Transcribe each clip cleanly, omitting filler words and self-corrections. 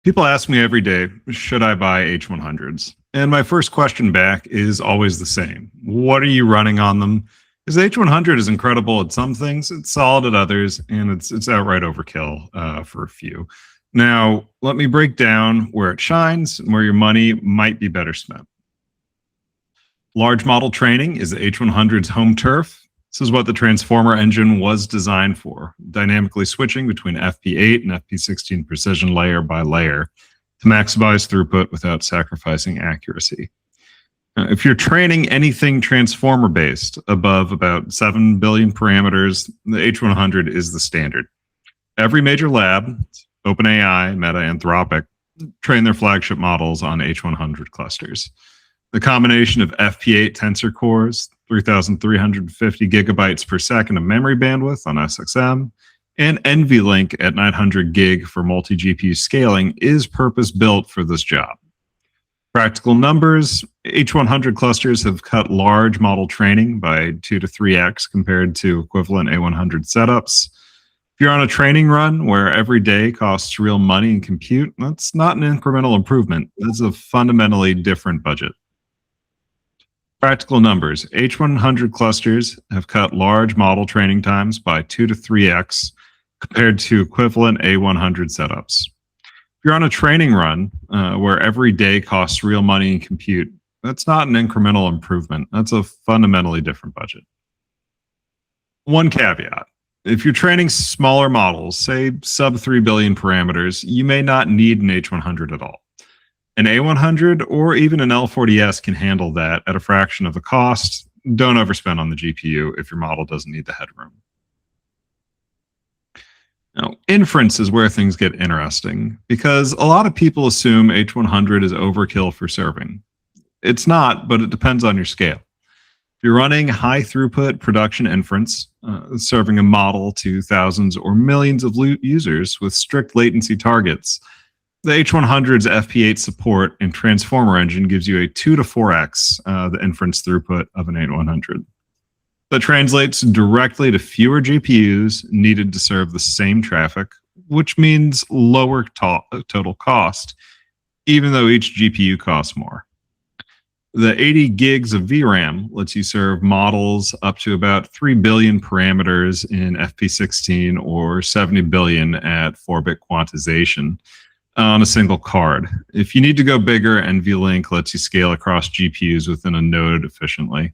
People ask me every day, should I buy H100s? And my first question back is always the same. What are you running on them? Because the H100 is incredible at some things, it's solid at others, and it's outright overkill for a few. Now, let me break down where it shines and where your money might be better spent. Large model training is the H100's home turf. This is what the transformer engine was designed for, dynamically switching between FP8 and FP16 precision layer by layer to maximize throughput without sacrificing accuracy. If you're training anything transformer-based above about 7 billion parameters, the H100 is the standard. Every major lab, OpenAI, Meta, Anthropic, train their flagship models on H100 clusters. The combination of FP8 tensor cores, 3,350 gigabytes per second of memory bandwidth on SXM, and NVLink at 900 gig for multi-GPU scaling is purpose-built for this job. Practical numbers, H100 clusters have cut large model training by 2 to 3x compared to equivalent A100 setups. If you're on a training run where every day costs real money and compute, that's not an incremental improvement. That's a fundamentally different budget. Practical numbers, H100 clusters have cut large model training times by 2 to 3x compared to equivalent A100 setups. If you're on a training run where every day costs real money and compute, that's not an incremental improvement. That's a fundamentally different budget. One caveat. If you're training smaller models, say sub 3 billion parameters, you may not need an H100 at all. An A100 or even an L40S can handle that at a fraction of the cost. Don't overspend on the GPU if your model doesn't need the headroom. Now, inference is where things get interesting because a lot of people assume H100 is overkill for serving. It's not, but it depends on your scale. If you're running high throughput production inference, serving a model to thousands or millions of users with strict latency targets, the H100's FP8 support and transformer engine gives you a 2 to 4x the inference throughput of an H100. That translates directly to fewer GPUs needed to serve the same traffic, which means lower total cost, even though each GPU costs more. The 80 gigs of VRAM lets you serve models up to about 3 billion parameters in FP16 or 70 billion at 4-bit quantization on a single card. If you need to go bigger, NVLink lets you scale across GPUs within a node efficiently.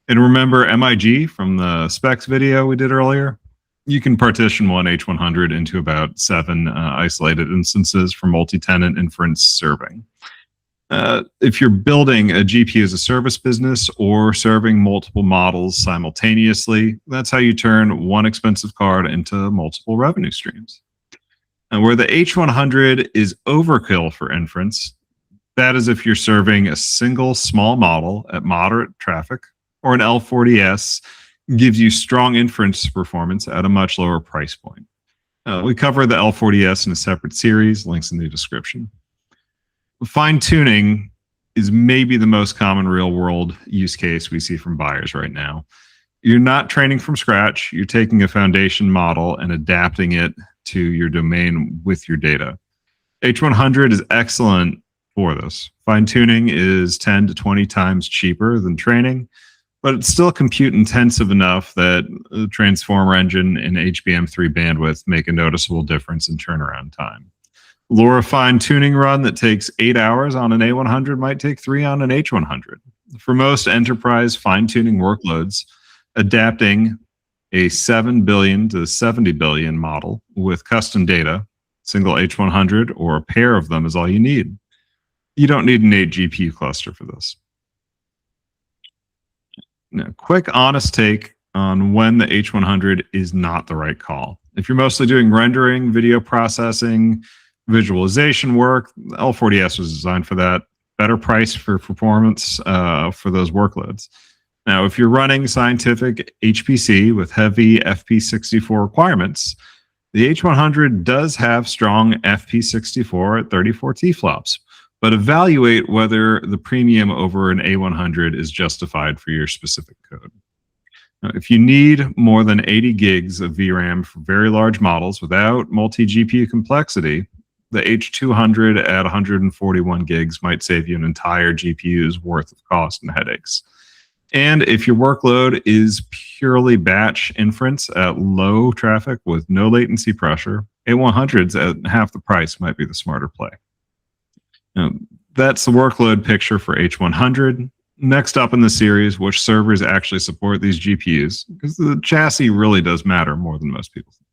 And remember MIG from the specs video we did earlier? You can partition one H100 into about 7 isolated instances for multi-tenant inference serving. If you're building a GPU as a service business or serving multiple models simultaneously, that's how you turn one expensive card into multiple revenue streams. And where the H100 is overkill for inference, that is if you're serving a single small model at moderate traffic, or an L40S gives you strong inference performance at a much lower price point. We cover the L40S in a separate series, links in the description. Fine-tuning is maybe the most common real-world use case we see from buyers right now. You're not training from scratch. You're taking a foundation model and adapting it to your domain with your data. H100 is excellent for this. Fine-tuning is 10 to 20 times cheaper than training, but it's still compute intensive enough that the transformer engine and HBM3 bandwidth make a noticeable difference in turnaround time. Lower fine-tuning run that takes 8 hours on an A100 might take 3 on an H100. For most enterprise fine-tuning workloads, adapting a 7 billion to 70 billion model with custom data, single H100 or a pair of them is all you need. You don't need an 8 GPU cluster for this. Now, quick, honest take on when the H100 is not the right call. If you're mostly doing rendering, video processing, visualization work, L40S was designed for that. Better price for performance for those workloads. Now, if you're running scientific HPC with heavy FP64 requirements, the H100 does have strong FP64 at 34 T-flops, but evaluate whether the premium over an A100 is justified for your specific code. Now, if you need more than 80 gigs of VRAM for very large models without multi-GPU complexity, The H200 at 141 gigs might save you an entire GPU's worth of cost and headaches. And if your workload is purely batch inference at low traffic with no latency pressure, A100s at half the price might be the smarter play. Now, that's the workload picture for H100. Next up in the series, which servers actually support these GPUs, because the chassis really does matter more than most people think.